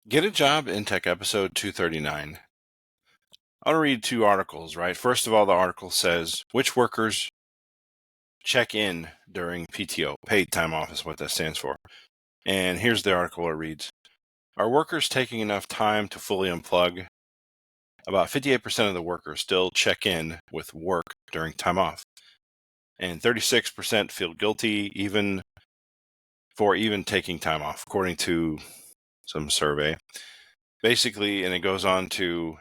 Get a Job in Tech episode 239. I want to read two articles, right? First of all, the article says which workers check in during PTO. Paid time off is what that stands for. And here's the article. It reads, are workers taking enough time to fully unplug? About 58% of the workers still check in with work during time off. And 36% feel guilty even taking time off, according to some survey. Basically, and it goes on to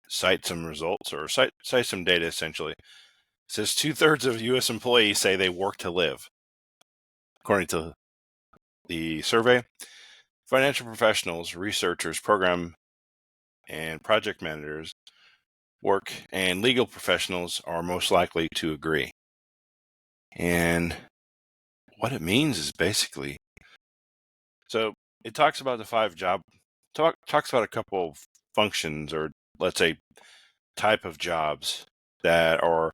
cite some results or cite some data essentially. It says 2/3 of U.S. employees say they work to live. According to the survey, financial professionals, researchers, program and project managers, work, and legal professionals are most likely to agree. And what it means is basically, so it talks about the talks about a couple of functions, or let's say type of jobs that are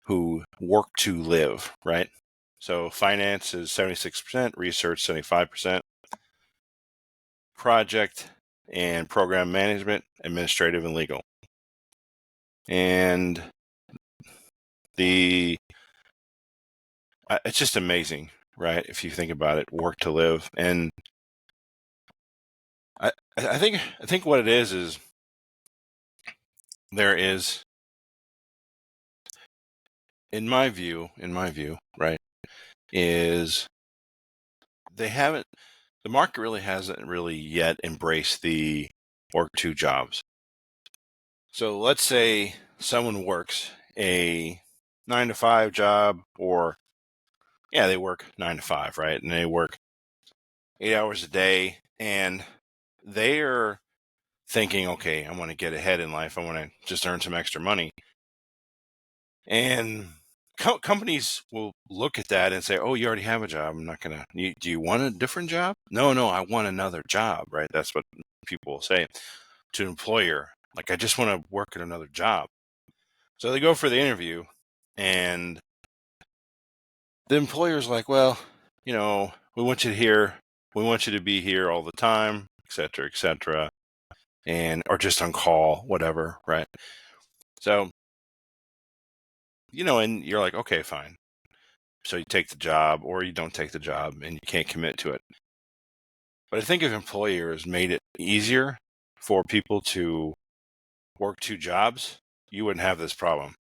who work to live, right? So finance is 76%, research 75%, project and program management, administrative and legal. And it's just amazing, right? If you think about it, work to live. And I think what it is there is, in my view, right, is the market really hasn't really yet embraced the work to jobs. So let's say someone works a 9-to-5 job, or they work 9 to 5, right? And they work 8 hours a day, and they're thinking, okay, I want to get ahead in life. I want to just earn some extra money. And companies will look at that and say, oh, you already have a job. I'm not going to, do you want a different job? No, I want another job, right? That's what people will say to an employer. Like, I just want to work at another job. So they go for the interview, and the employer's like, well, we want you here. We want you to be here all the time, et cetera, or just on call, whatever, right? So, and you're like, okay, fine. So you take the job, or you don't take the job, and you can't commit to it. But I think if employers made it easier for people to work two jobs, you wouldn't have this problem.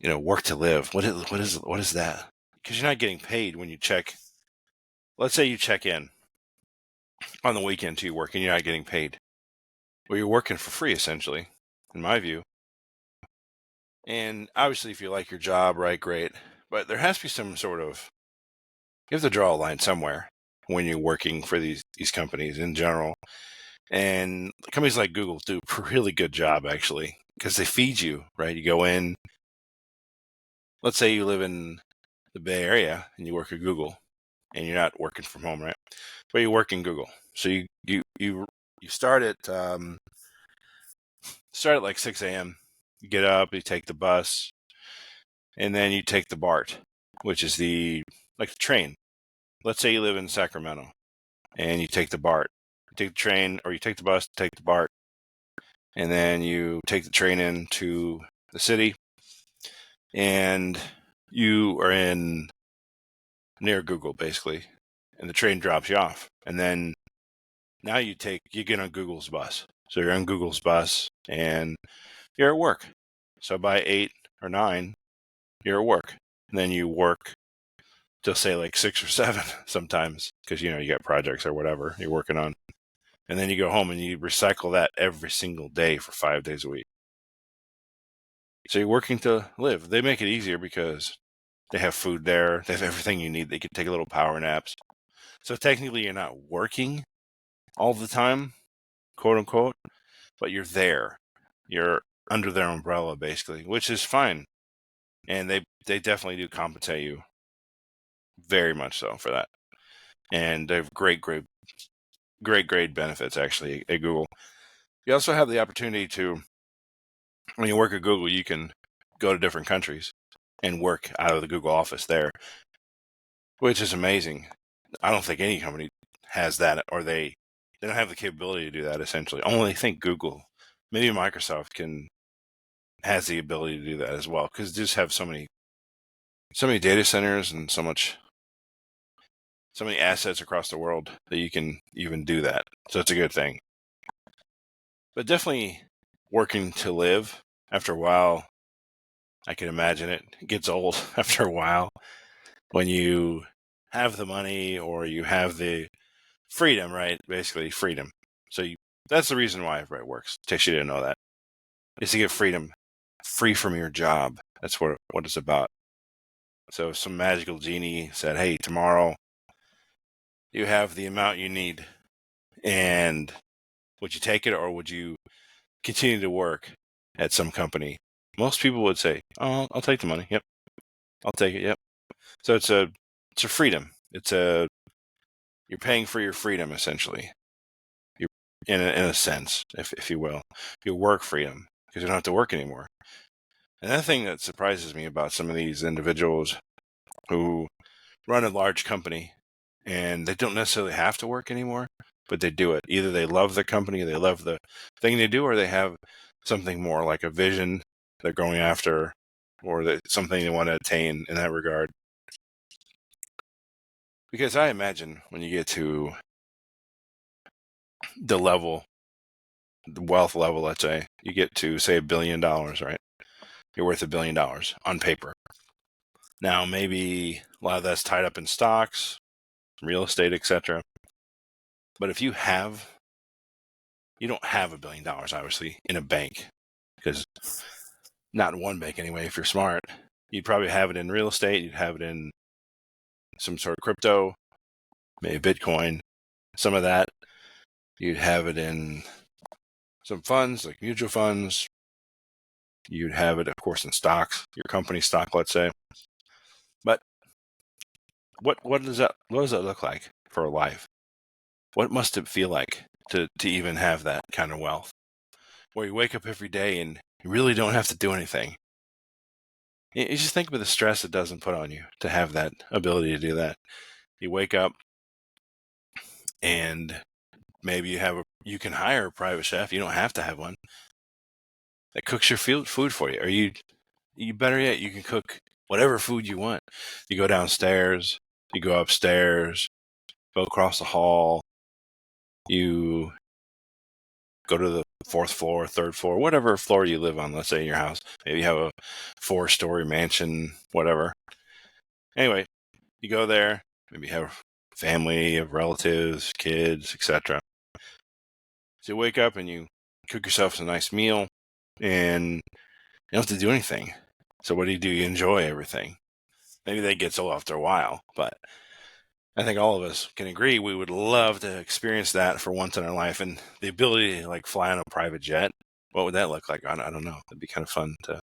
Work to live. What is that? Because you're not getting paid when you check. Let's say you check in on the weekend to your work and you're not getting paid. Well, you're working for free, essentially, in my view. And obviously, if you like your job, right, great. But there has to be some sort of, you have to draw a line somewhere when you're working for these companies in general. And companies like Google do a really good job, actually, because they feed you, right? You go in, let's say you live in the Bay Area and you work at Google, and you're not working from home, right? But you work in Google. So you start at like 6 a.m. You get up, you take the bus, and then you take the BART, which is the train. Let's say you live in Sacramento, and you take the BART. You take the train, or you take the bus, take the BART, and then you take the train into the city, and you are in near Google, basically, and the train drops you off. And then now you get on Google's bus. So you're on Google's bus, and you're at work. So by 8 or 9, you're at work. And then you work till, say, like 6 or 7 sometimes, because, you got projects or whatever you're working on. And then you go home and you recycle that every single day for 5 days a week. So you're working to live. They make it easier because they have food there. They have everything you need. They can take little power naps. So technically you're not working all the time, quote unquote, but you're there. You're under their umbrella, basically, which is fine. And they definitely do compensate you very much so for that. And they have great benefits, actually, at Google. You also have the opportunity to, when you work at Google, you can go to different countries and work out of the Google office there, which is amazing. I don't think any company has that, or they don't have the capability to do that. Essentially, only I think Google, maybe Microsoft has the ability to do that as well, because they just have so many data centers and so many assets across the world that you can even do that. So it's a good thing. But definitely working to live, after a while, I can imagine it gets old after a while when you have the money or you have the freedom, right? Basically freedom. So that's the reason why everybody works. In case you didn't know that. Is to get freedom, free from your job. That's what it's about. So if some magical genie said, hey, tomorrow you have the amount you need, and would you take it, or would you continue to work at some company? Most people would say, oh, I'll take the money. Yep. I'll take it. Yep. So it's a freedom. You're paying for your freedom, essentially. You're in a sense, if you will, your work freedom, because you don't have to work anymore. Another thing that surprises me about some of these individuals who run a large company and they don't necessarily have to work anymore, but they do it. Either they love the company, they love the thing they do, or they have something more like a vision they're going after, or something they want to attain in that regard. Because I imagine when you get to the wealth level, let's say, you get to, say, $1 billion, right? You're worth $1 billion on paper. Now, maybe a lot of that's tied up in stocks, real estate, etc. But if you don't have $1 billion, obviously, in a bank, because not in one bank anyway, if you're smart, you'd probably have it in real estate, you'd have it in some sort of crypto, maybe Bitcoin, some of that. You'd have it in some funds, like mutual funds. You'd have it, of course, in stocks, your company stock, let's say. But what does that look like for a life? What must it feel like to even have that kind of wealth, where you wake up every day and you really don't have to do anything? You just think about the stress it doesn't put on you to have that ability to do that. You wake up and maybe you can hire a private chef. You don't have to have one that cooks your food for you. Or you better yet, you can cook whatever food you want. You go downstairs, you go upstairs, go across the hall, you go to the 4th floor, 3rd floor, whatever floor you live on, let's say in your house. Maybe you have a 4-story mansion, whatever. Anyway, you go there, maybe you have family, you have relatives, kids, etc. So you wake up and you cook yourself a nice meal, and you don't have to do anything. So what do? You enjoy everything. Maybe that gets old after a while, but I think all of us can agree we would love to experience that for once in our life. And the ability to fly on a private jet, what would that look like? I don't know. It'd be kind of fun to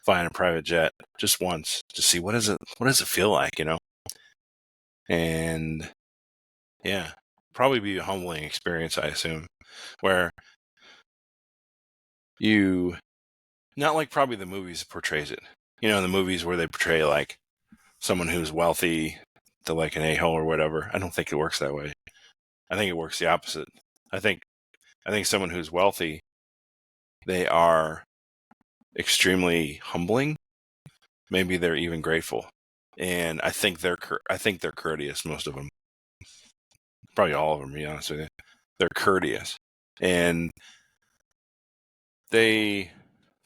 fly on a private jet just once to see what does it feel like, And yeah, probably be a humbling experience, I assume, where you, not like probably the movies portrays it. The movies where they portray someone who's wealthy to an a-hole or whatever. I don't think it works that way. I think it works the opposite. I think someone who's wealthy, they are extremely humbling. Maybe they're even grateful, and I think they're courteous. Most of them, probably all of them. To be honest with you, they're courteous, and they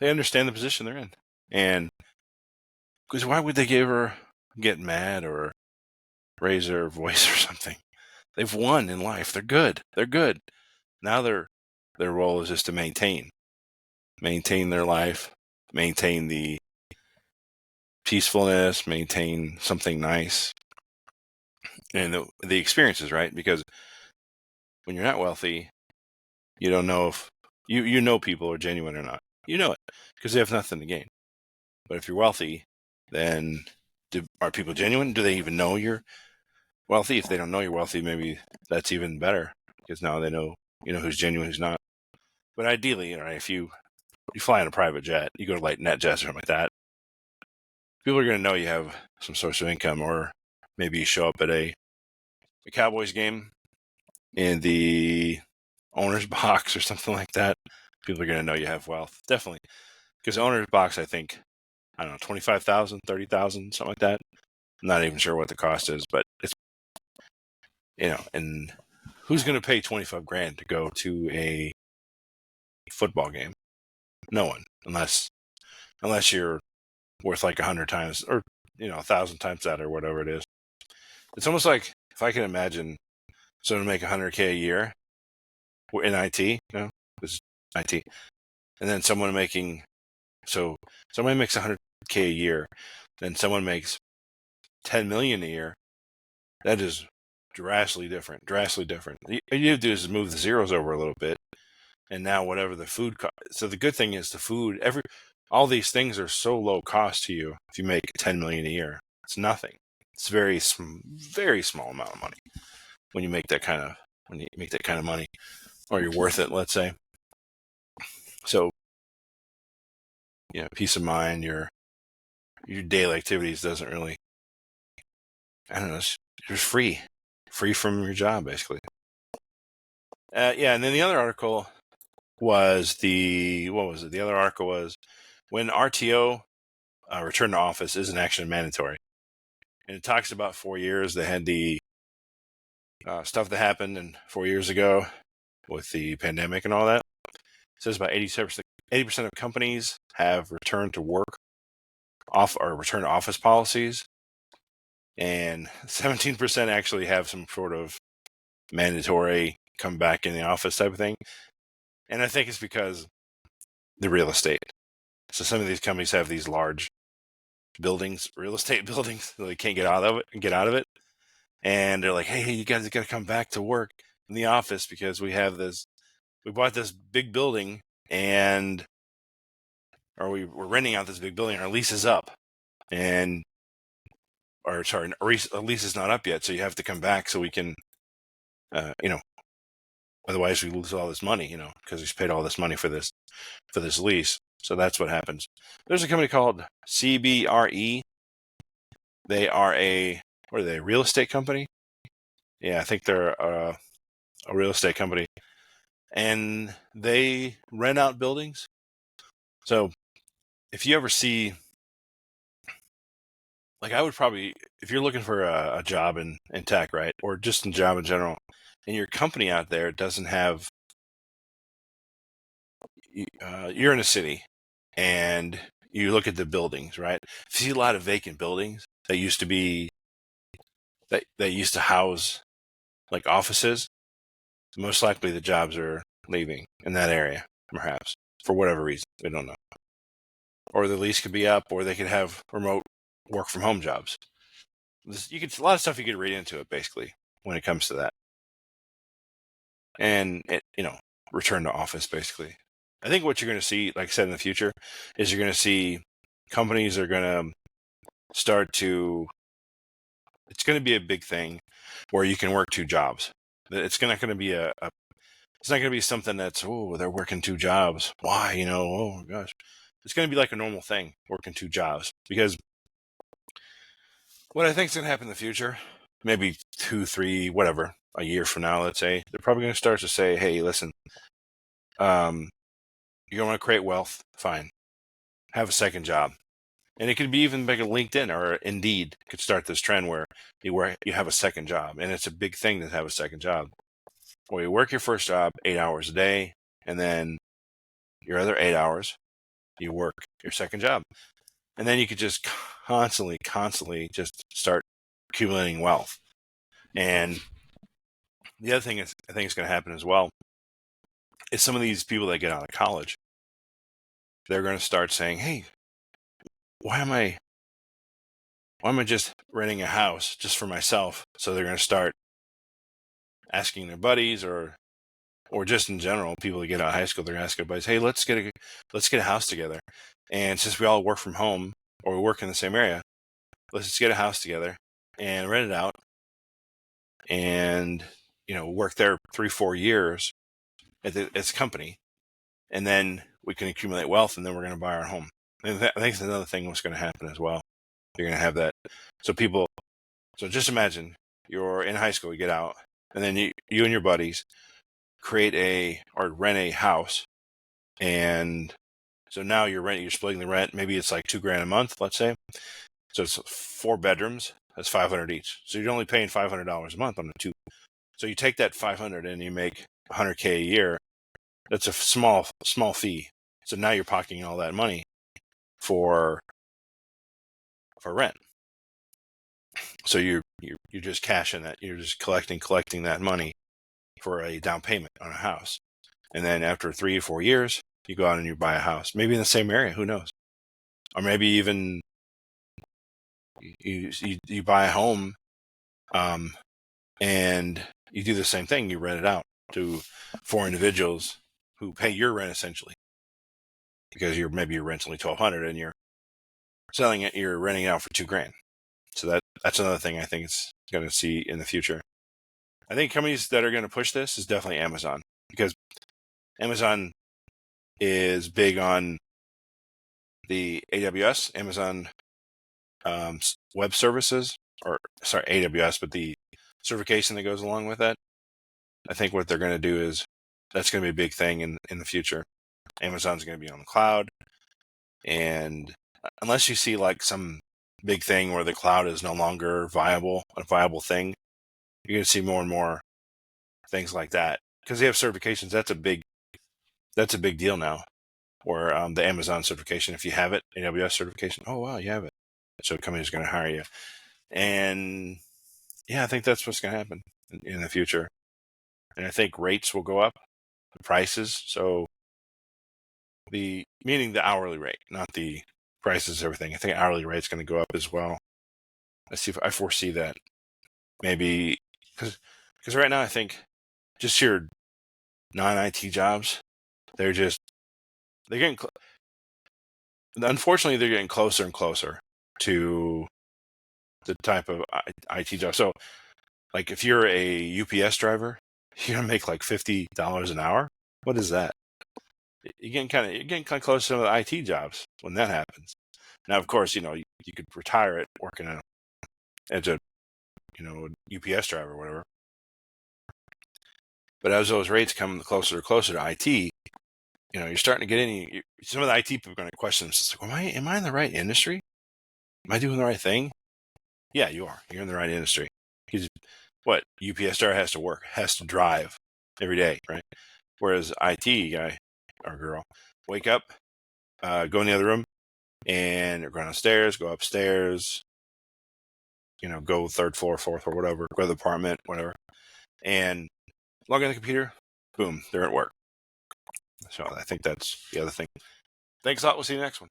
understand the position they're in. And because why would they ever get mad or raise their voice or something? They've won in life. They're good. Now their role is just to maintain their life, maintain the peacefulness, maintain something nice, and the experiences, right? Because when you're not wealthy, you don't know if you know people are genuine or not. You know it because they have nothing to gain. But if you're wealthy, then are people genuine? Do they even know you're wealthy? If they don't know you're wealthy, maybe that's even better because now they know who's genuine, who's not. But ideally, if you fly on a private jet, you go to NetJets or something like that, people are going to know you have some source of income, or maybe you show up at a Cowboys game in the owner's box or something like that, people are going to know you have wealth. Definitely. Because owner's box, I think, I don't know, 25,000, 30,000, something like that. I'm not even sure what the cost is, but it's, and who's going to pay 25 grand to go to a football game? No one, unless you're worth like 100 times or 1,000 times that or whatever it is. It's almost like if I can imagine someone make 100K a year in IT, this is IT, and then someone makes 100K a year, then someone makes 10 million a year. That is drastically different. All you have to do is move the zeros over a little bit, and now whatever the food cost. So the good thing is the food. All these things are so low cost to you. If you make 10 million a year, it's nothing. It's very small amount of money when you make that kind of money, or you're worth it. Let's say. So, peace of mind. Your daily activities doesn't really. I don't know. You're free from your job, basically. And then the other article was what was it? The other article was when RTO, return to office, isn't actually mandatory. And it talks about 4 years. They had the stuff that happened 4 years ago with the pandemic and all that. It says about 80% of companies have return to work return to office policies, and 17% actually have some sort of mandatory come back in the office type of thing. And I think it's because the real estate. So some of these companies have these large buildings, real estate buildings, so they can't get out of it. And they're like, hey, you guys got to come back to work in the office because we bought this big building we're renting out this big building. Our lease is up a lease is not up yet. So you have to come back so we can, otherwise we lose all this money, because we paid all this money for this lease. So that's what happens. There's a company called CBRE. They are a real estate company? Yeah, I think they're a real estate company. And they rent out buildings. So if you ever see, like I would probably, if you're looking for a job in tech, right? Or just a job in general, and your company out there doesn't have, you're in a city and you look at the buildings, right? If you see a lot of vacant buildings that used to house like offices, most likely the jobs are leaving in that area, perhaps, for whatever reason. We don't know. Or the lease could be up, or they could have remote work from home jobs. A lot of stuff you could read into it, basically, when it comes to that. And return to office, basically. I think what you're going to see, like I said, in the future, is you're going to see companies are going to start to. It's going to be a big thing where you can work 2 jobs. It's not going to be it's not going to be something that's, they're working 2 jobs. Why? Oh my gosh. It's going to be like a normal thing, working 2 jobs. Because what I think is going to happen in the future, maybe 2, 3, whatever, a year from now, let's say, they're probably going to start to say, hey, listen, you want to create wealth? Fine. Have a second job. And it could be even like a LinkedIn or Indeed could start this trend where you have a second job. And it's a big thing to have a second job. Well, you work your first job 8 hours a day, and then your other 8 hours, you work your second job. And then you could just constantly just start accumulating wealth. And the other thing I think is going to happen as well is some of these people that get out of college, they're going to start saying, hey, why am I just renting a house just for myself? So they're going to start asking their buddies or just in general, people that get out of high school, they're going to ask their buddies, hey, let's get a house together. And since we all work from home or we work in the same area, let's just get a house together and rent it out and, work there 3-4 years at its company. And then we can accumulate wealth, and then we're going to buy our home. And I think it's another thing what's going to happen as well. You're going to have that. So just imagine you're in high school, you get out, and then you and your buddies create or rent a house, and so now you're splitting the rent. Maybe it's like $2,000 a month, let's say. So it's 4 bedrooms. That's $500 each. So you're only paying $500 a month on the two. So you take that 500 and you make $100K a year. That's a small fee. So now you're pocketing all that money for rent. So you're just cashing that. You're just collecting that money for a down payment on a house. And then after 3 or 4 years, you go out and you buy a house, maybe in the same area. Who knows? Or maybe even you buy a home, and you do the same thing. You rent it out to 4 individuals who pay your rent essentially, because maybe your rent's only $1,200 and you're selling it. You're renting it out for $2,000. So that's another thing I think it's going to see in the future. I think companies that are going to push this is definitely Amazon, because Amazon is big on the AWS, Amazon Web Services, or sorry, AWS, but the certification that goes along with that. I think what they're going to do is that's going to be a big thing in the future. Amazon's going to be on the cloud, and unless you see like some big thing where the cloud is no longer a viable thing, you're going to see more and more things like that, because they have certifications. That's a big deal now. Or the Amazon certification, if you have it, AWS certification. Oh wow, you have it. So a company's going to hire you, and yeah, I think that's what's going to happen in the future. And I think rates will go up, the prices. So meaning the hourly rate, not the prices, everything. I think hourly rate's going to go up as well. I foresee that maybe because right now I think just your non-IT jobs, they're getting unfortunately they're getting closer and closer to the type of IT job. So like if you're a UPS driver, you're gonna make like $50 an hour. What is that? You're getting kind of close to some of the IT jobs when that happens. Now, of course, you could retire it working as a UPS driver or whatever. But as those rates come closer and closer to IT, you're starting to get in. Some of the IT people are going to question themselves, like, am I in the right industry? Am I doing the right thing? Yeah, you are. You're in the right industry. Because what UPS driver has to drive every day, right? Whereas IT guy or girl, wake up, go in the other room, and go downstairs, go upstairs, go 3rd floor, 4th, or whatever, go to the apartment, whatever, and log in the computer, boom, they're at work. So I think that's the other thing. Thanks a lot. We'll see you next one.